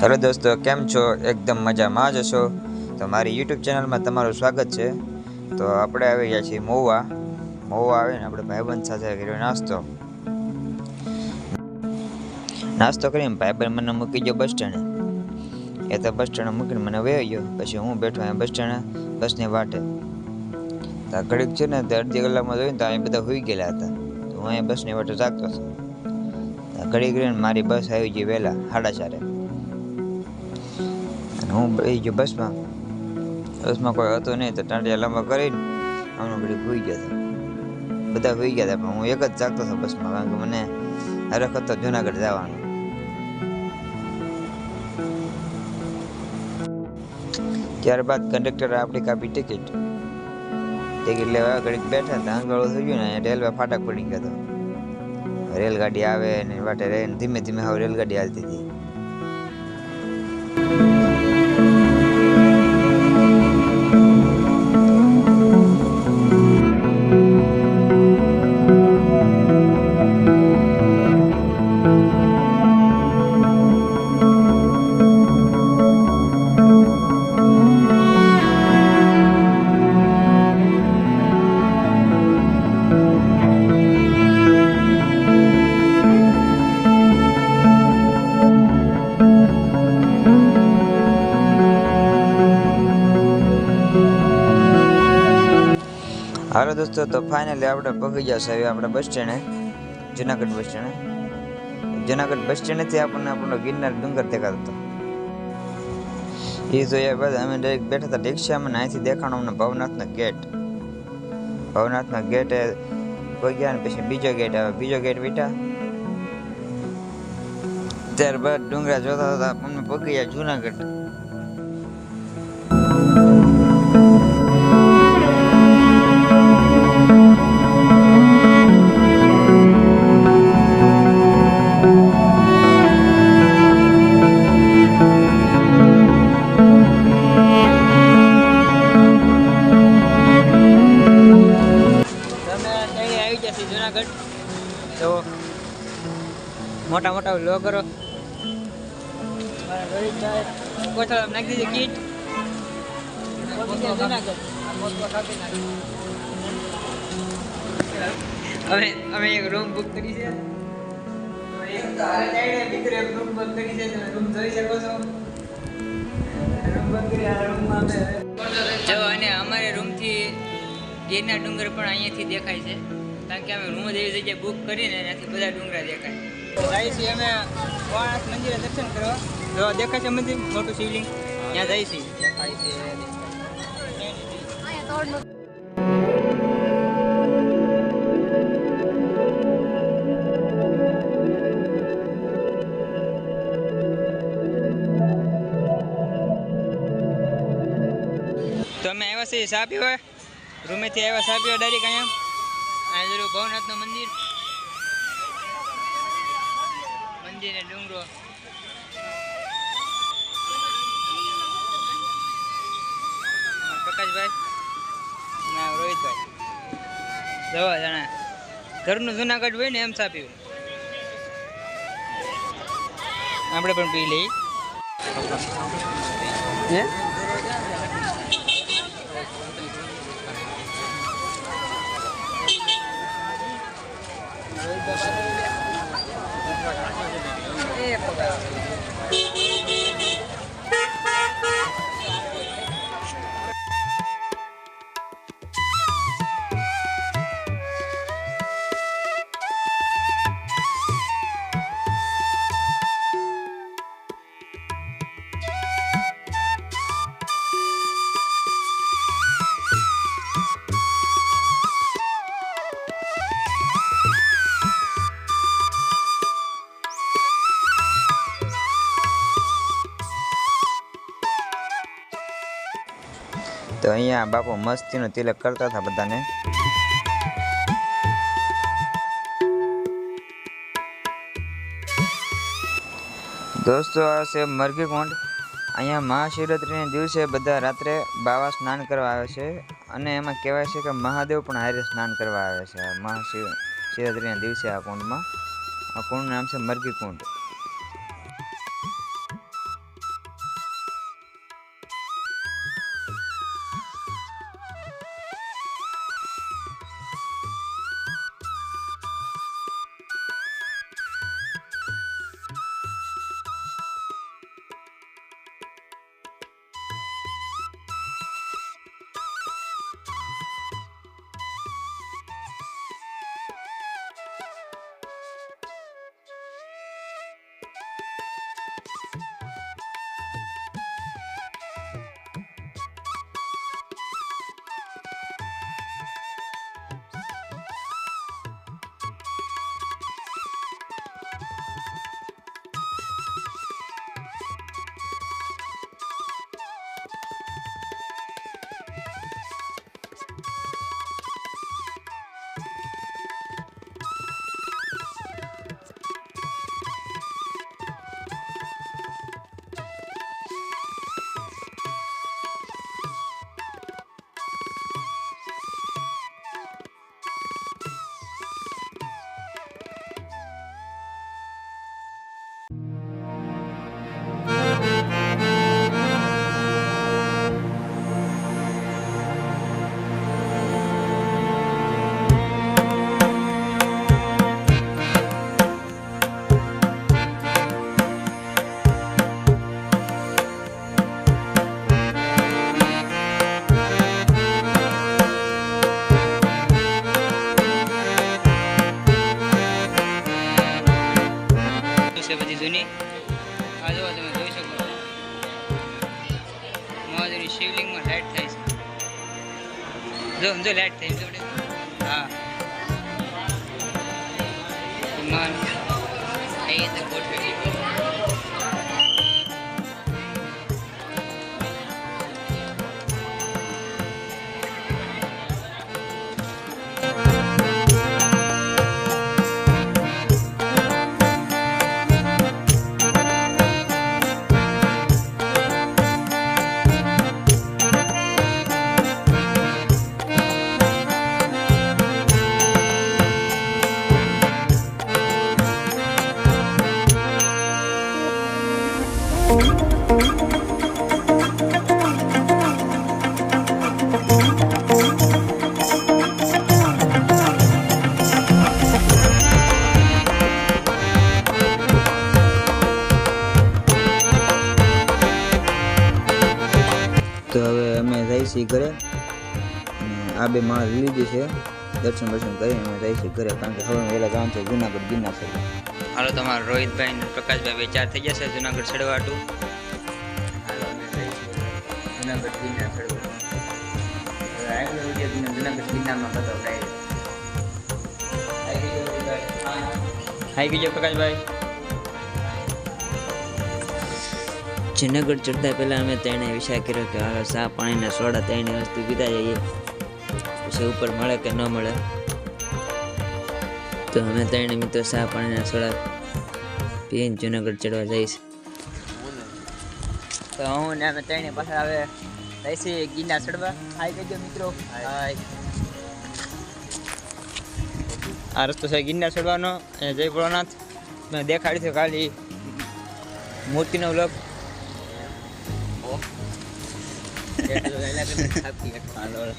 Hello दोस्तों, केम छो? एकदम मजाમાં જ હશો તો મારી યુટ્યુબ ચેનલમાં તમારું સ્વાગત છે। તો આપણે આવી ગયા છીએ મહુવા આવીને આપણે ભાઈબંધ સાથે કર્યો નાસ્તો કરીને ભાઈબંધ મને મૂકી ગયો બસ સ્ટેન્ડે। એ તો બસ સ્ટેન્ડે મૂકીને મને વહી ગયો। પછી હું બેઠો અહીંયા બસ સ્ટેન્ડે બસની વાટે। તો ઘડીક છે ને તે અડધી કલાકમાં જોઈને તો અહીંયા બધા સૂઈ ગયેલા હતા। તો હું અહીંયા બસની વાટે જાગતો હતો। ઘડીક રહીને મારી બસ આવી ગઈ વહેલા 4:30। હું બેસી ગયો બસમાં કોઈ હતું નહીં। તો ટાંટિયા લાંબા કરીને આમનો ઘડી સૂઈ ગયો હતો। બધા સૂઈ ગયા હતા પણ હું એક જ જાગતો હતો બસમાં, કારણ કે મને હરખ હતો જુનાગઢ જવાનો। ત્યારબાદ કંડક્ટરે આપણી કાપી ટિકિટ લેવા ઘડીક બેઠા હતા। આંગળો થઈ ગયો ને રેલવે ફાટક પડી ગયો હતો। રેલગાડી આવે ને વાટે રહીને ધીમે ધીમે હવે રેલગાડી હાલતી હતી। હાલો દોસ્તો, તો ફાઇનલી આપણે પહોંચી ગયા છે આપણે બસ સ્ટેન્ડે, જુનાગઢ બસ સ્ટેન્ડે। જુનાગઢ બસ સ્ટેન્ડેથી આપણો ગિરનાર ડુંગર દેખાતો હતો। એ જોયા બાદ અમે ડાયરેક્ટ બેઠા હતા રિક્ષામાં। અહીંથી દેખાણો અમને ભવનાથનો ગેટ કોઈ ગયા ને પછી બીજો ગેટ આવે, બીજો ગેટ બેઠા। ત્યારબાદ ડુંગરા જોતા હતા અમને પહોંચી ગયા જુનાગઢ। જુનાગઢ તો મોટા વ્લોગરો કોથળા નાખી દીધી કીટ। અમે એક રૂમ બુક કરી છે। રૂમ બુક કરી છે, રૂમ જોઈ શકો છો। રૂમ બુક કરી આ રૂમમાં અમે જો, અને અમારે રૂમથી ગિરનાર ડુંગર પણ અહીંયાથી દેખાય છે, કારણ કે અમે રૂમ જ એવી જગ્યાએ બુક કરીને એનાથી બધા ડુંગરા દેખાય। જાય છીએ અમે ભવનાથ મંદિરે દર્શન કરવા। જો દેખાય છે મંદિર, મોટું શિવલિંગ, ત્યાં જાય છીએ। દેખાય છે તો અમે આવ્યા છીએ ચા પીવા। રૂમેથી આવ્યા ચા પીવા ડાયરેક્ટ અહીંયા જરૂર ભવનાથનું મંદિર ને ડુંગરો। પ્રકાશભાઈ ના રોહિતભાઈ જવા જાણે ઘરનું જુનાગઢ હોય ને એમ ચા પીવું, આપણે પણ પી લઈએ। તો અહીંયા બાપુ મસ્તીનો તિલક કરતા હતા બધાને। દોસ્તો આ છે મરઘી કુંડ। અહીંયા મહાશિવરાત્રિના દિવસે બધા રાત્રે બાવા સ્નાન કરવા આવે છે, અને એમાં કહેવાય છે કે મહાદેવ પણ હારે સ્નાન કરવા આવે છે મહાશિવરાત્રિના દિવસે। આ કુંડનું નામ છે મરઘી કુંડ। છે બધી જૂની. આ જો તમે જોઈ શકો મહાદેવની શિવલિંગમાં લાઈટ થાય છે. જો સમજો લાઈટ થાય જોડે. હા માન અહીં તો ગોઠવેલી. તો હવે અમે જઈએ છીએ ઘરે અને આ બે માળ લીધી છે. દર્શન કરીને અમે જઈએ છીએ ઘરે, કારણ કે હવે વહેલા જવાનું છે જુનાગઢ ગિરનાર ચડવા. હાલો તમારા રોહિતભાઈ ને પ્રકાશભાઈ વિચાર થઈ જશે જુનાગઢ ચડવા હાટુ. હાલો અમે જઈએ છીએ જુનાગઢ ગિરનાર ચડવા. હવે આગળ વિડીયો જુનાગઢ ગિરનારમાં બતાવડાય. હાઈ ગયો પ્રકાશભાઈ. જુનાગઢ ચડતા પહેલાં અમે તેણે વિચાર કર્યો કે હવે ચા પાણીના સોડા ત્રણેય વસ્તુ પીતા જઈએ, પછી ઉપર મળે કે ન મળે. તો અમે ત્રણે મિત્રો ચા પાણીના સોડા પીને જુનાગઢ ચડવા જઈશ. તો હું ને અમે ત્રણે પાછળ હવે જઈશી ગિરનાર ચડવા. હાઈ કહેજો મિત્રો. હાય. આ રસ્તો છે ગિરનાર ચડવાનો. જય ભોળાનાથ. મેં દેખાડી છે ખાલી મૂર્તિનો વ્લોગ. હાલો